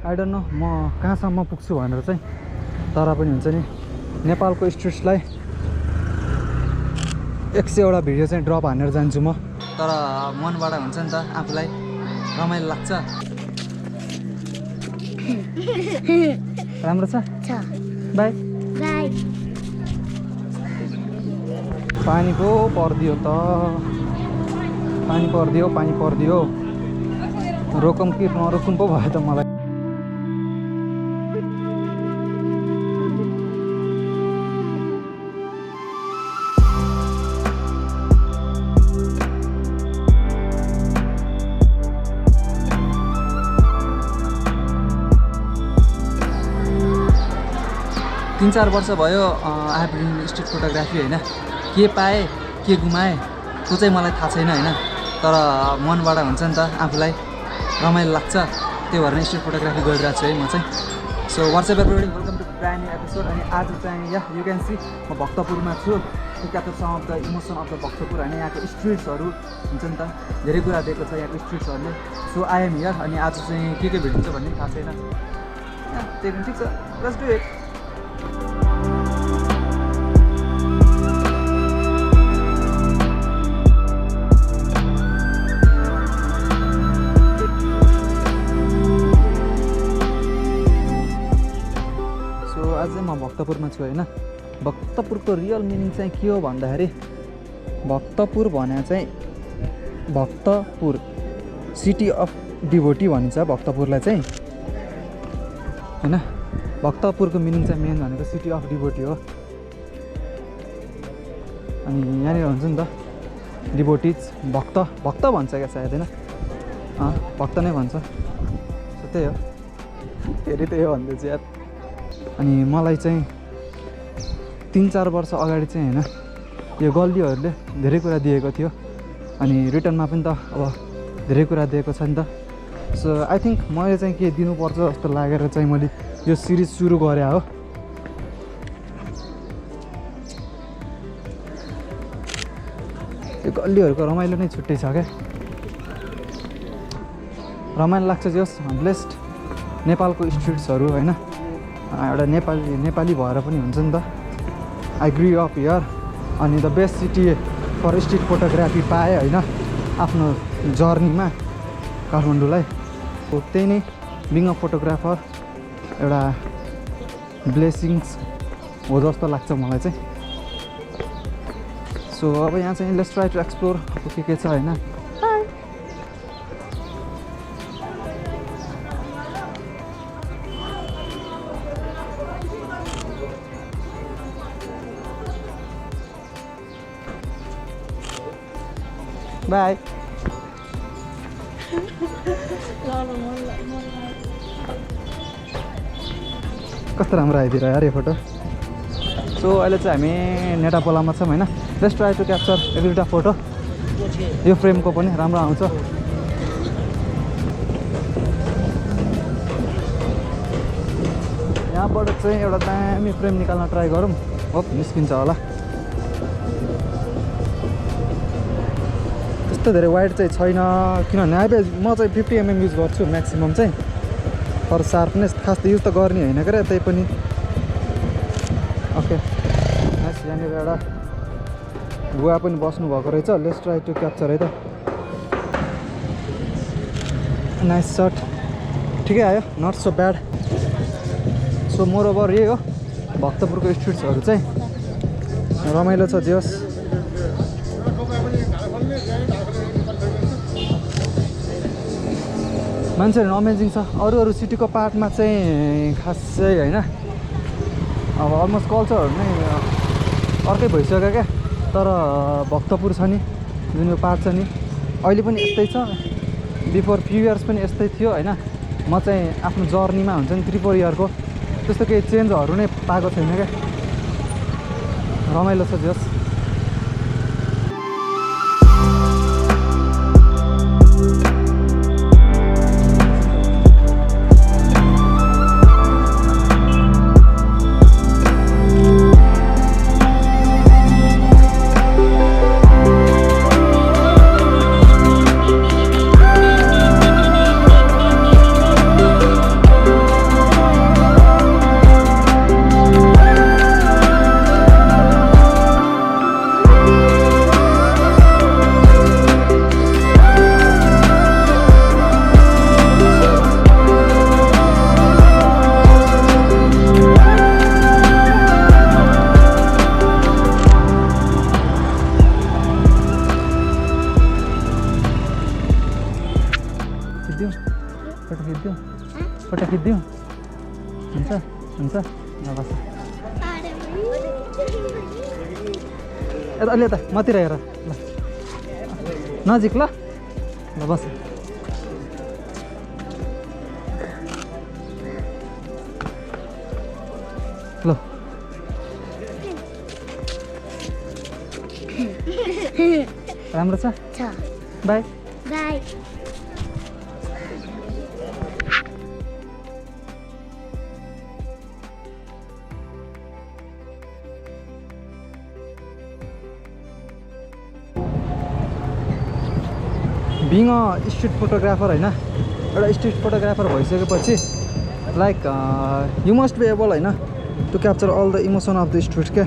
I don't know म कहाँसम्म पुग्छु भनेर चाहिँ तर पनि हुन्छ नि नेपालको स्ट्रिट्सलाई 100वटा भिडियो चाहिँ ड्रप हानेर जान्छु म तर मनबाट हुन्छ नि त आफूलाई रमाइलो लाग्छ राम्रो छ बाई बाई पानी पो पर्दियो त पानी पर्दियो रोकम कि नरोकम पो भयो त मलाई 3-4 वर्ष भयो I have been street photography हैन के पाएँ के गुमाएँ त्यो चाहिँ मलाई थाहा छैन हैन तर मनबाट हुन्छ नि त आफूलाई रमाइलो लाग्छ त्यही भएर स्ट्रिट फोटोग्राफी गरिरहेको छु है म चाहिँ so what's up everybody welcome to brand new episode अनि आज चाहिँ यु क्यान सी म भक्तपुरमा छु to capture some of the emotion of the Bhaktapur हैन यहाँको स्ट्रिट्सहरू हुन्छ नि त धेरै कुरा दिएको छ यहाँको स्ट्रिट्सहरूले सो आई एम हियर अनि आज चाहिँ के भेटिन्छ भन्ने थाहा छैन त्यही पनि ठिक छ लेट्स डु इट आज म भक्तपुरमा छु हैन भक्तपुरको रियल मिनिङ चाहिँ के हो भन्दाखेरि भक्तपुर भने चाहिँ भक्तपुर सिटी अफ डिभोटी भनिन्छ भक्तपुरलाई चाहिँ हैन भक्तपुरको मिनिङ चाहिँ मेन भनेको सिटी अफ डिभोटी हो अनि यहाँनिर हुन्छ नि त डिभोटिज भक्त भन्छ क्या सायद हैन भक्त नै भन्छ सो त्यही हो फेरि त्यही हो भन्दै चाहिँ यार अनि मलाई चाहिँ 3-4 वर्ष अगाडि चाहिँ हैन यो गल्लीहरूले धेरै कुरा दिएको थियो अनि रिटर्नमा पनि त अब धेरै कुरा दिएको छ नि त सो आई थिङ्क मैले चाहिँ के दिनुपर्छ जस्तो लागेर चाहिँ मैले यो सिरिज सुरु गरे हो यो गल्लीहरूको रमाइलो नै छुट्टै छ क्या रमाइलो लाग्छ जस ब्लेस्ड नेपालको स्ट्रिट्सहरू हैन एउटा नेपाली भएर पनि हुन्छ नि त आई ग्री अप हियर अनि the best city for street photography पाएँ होइन आफ्नो जर्नीमा काठमाडौँलाई त्यही नै बिङ अ फोटोग्राफर एउटा ब्लेसिङ्स हो जस्तो लाग्छ मलाई चाहिँ सो अब यहाँ चाहिँ लेट्स ट्राई टु एक्सप्लोर के छ होइन बाई कस्तो राम्रो आइदिएर यार यो फोटो सो अहिले चाहिँ हामी नेटापोलामा छौँ होइन लेट्स ट्राई टु क्याप्चर एक दुईवटा फोटो यो फ्रेमको पनि राम्रो आउँछ यहाँबाट चाहिँ एउटा दामी फ्रेम निकाल्न ट्राई गरौँ हो निस्किन्छ होला त्यस्तो धेरै वाइड चाहिँ छैन किनभने अहिले म चाहिँ 50 mm युज गर्छु म्याक्सिमम चाहिँ फर सार्पनेस खास त युज त गर्ने होइन क्या त्यही पनि ओके नाइस यहाँनिर एउटा गुवा पनि बस्नु भएको रहेछ लेट्स ट्राई टु क्याप्चर है त नाइस सट ठिकै आयो not so bad so moreover यही हो भक्तपुरको स्ट्रिट्सहरू चाहिँ रमाइलो छ जे होस् मान्छेहरू अमेजिङ छ अरू सिटीको पार्टमा चाहिँ खासै होइन अब अलमोस्ट कल्चरहरू नै अर्कै भइसक्यो क्या तर भक्तपुर छ नि जुन यो पार्ट छ नि अहिले पनि यस्तै छ बिफोर फ्यु इयर्स पनि यस्तै थियो होइन म चाहिँ आफ्नो जर्नीमा हुन्छ नि 3-4 इयरको त्यस्तो केही चेन्जहरू नै पाएको छैन क्या रमाइलो छ जस फोटो खिचिदिउँ हुन्छ हुन्छ ल बस यता अलि यता मतिर हेर ल नजिक ल ल बस ल राम्रो छ by by being a street photographer होइन एउटा स्ट्रिट फोटोग्राफर भइसकेपछि like you must be able होइन to capture all the emotion of the street क्या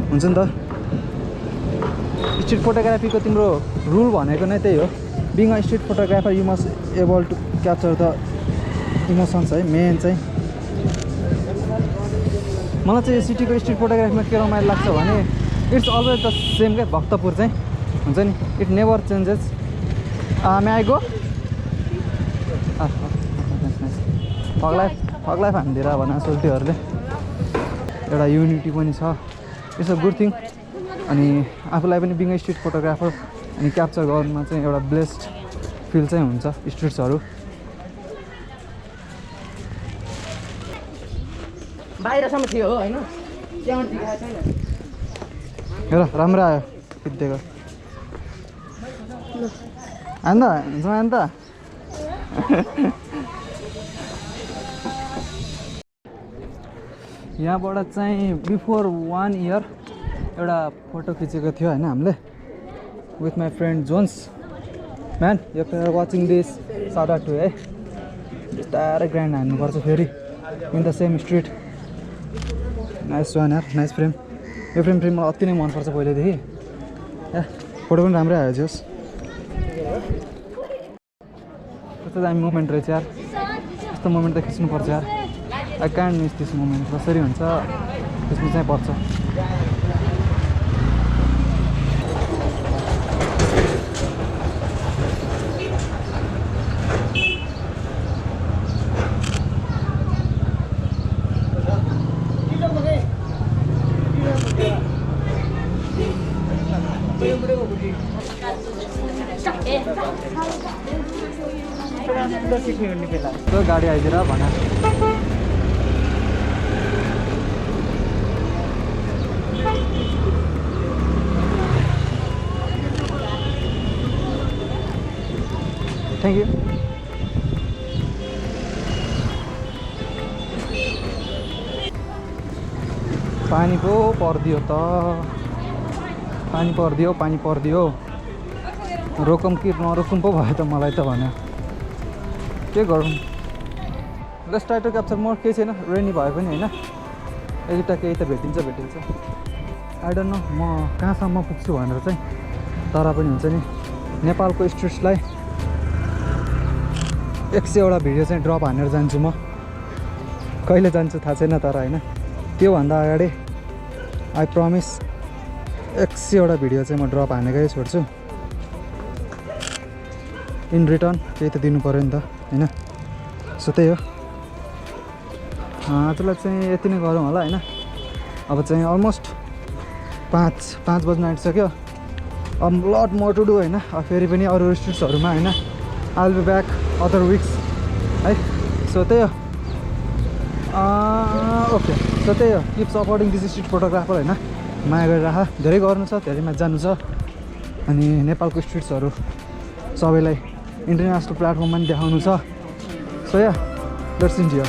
हुन्छ नि त स्ट्रिट फोटोग्राफीको तिम्रो रुल भनेको नै त्यही हो being a street photographer you must able to capture the emotions है मेन चाहिँ मलाई चाहिँ यो सिटीको स्ट्रिट फोटोग्राफीमा के रमाइलो लाग्छ भने इट्स अलवेज द सेम क्या भक्तपुर चाहिँ हुन्छ नि it never changes may I go फग्लाइ फानिदिएर भन सोल्टीहरूले एउटा युनिटी पनि छ इट्स अ गुड थिङ अनि आफूलाई पनि बिङ स्ट्रिट फोटोग्राफर अनि क्याप्चर गर्नुमा चाहिँ एउटा ब्लेस्ड फिल चाहिँ हुन्छ स्ट्रिट्सहरू बाहिरसम्म थियो होइन हेर राम्रो आयो खिचिदिएको अन्त हुन्छ अन्त यहाँबाट चाहिँ बिफोर 1 इयर एउटा फोटो खिचेको थियो होइन हामीले with my friend Jones man यो watching this shout out to है बिस्तारै ग्राइन्ड हान्नुपर्छ फेरि in the same street nice one यार नाइस फ्रेम यो फ्रेम मलाई अति नै मनपर्छ पहिल्यैदेखि ए फोटो पनि राम्रै आयो जोस् कस्तो दामी मोमेन्ट रहेछ यार यस्तो मोमेन्ट त खिच्नुपर्छ यार I can't miss this moment कसरी हुन्छ खिच्नु चाहिँ पर्छ त्यो गाडी आइदिएर भन थ्याङ्क यू पानी पो परिदियो त पानी परिदियो रोकौँ कि नरोकौँ पो भयो त मलाई त भन्यो के गरौँ let's try to capture more केही छैन रेनी भए पनि होइन एउटा केही त भेटिन्छ आई डोन्ट नो म कहाँसम्म पुग्छु भनेर चाहिँ तर पनि हुन्छ नि नेपालको स्ट्रिट्सलाई 100वटा भिडियो चाहिँ ड्रप हानेर जान्छु म कहिले जान्छु थाहा छैन तर होइन त्योभन्दा अगाडि आई प्रमिस 100वटा भिडियो चाहिँ म ड्रप हानेकै छोड्छु इन रिटर्न केही त दिनु पऱ्यो नि त होइन सो त्यही हो आजलाई चाहिँ यति नै गरौँ होला होइन अब चाहिँ अलमोस्ट 5 बज्न आँटिसक्यो अब लट मोर टु डु होइन फेरि पनि अरू स्ट्रिट्सहरूमा होइन I will be back other weeks है सो त्यही हो ओके सो त्यही हो keep supporting this street photographer होइन माया गरेर राख धेरै गर्नु छ धेरैमा जानु छ अनि नेपालको स्ट्रिट्सहरू सबैलाई इन्टरनेसनल प्लेटफर्ममा पनि देखाउनु छ सो या लेट्स इन्डिया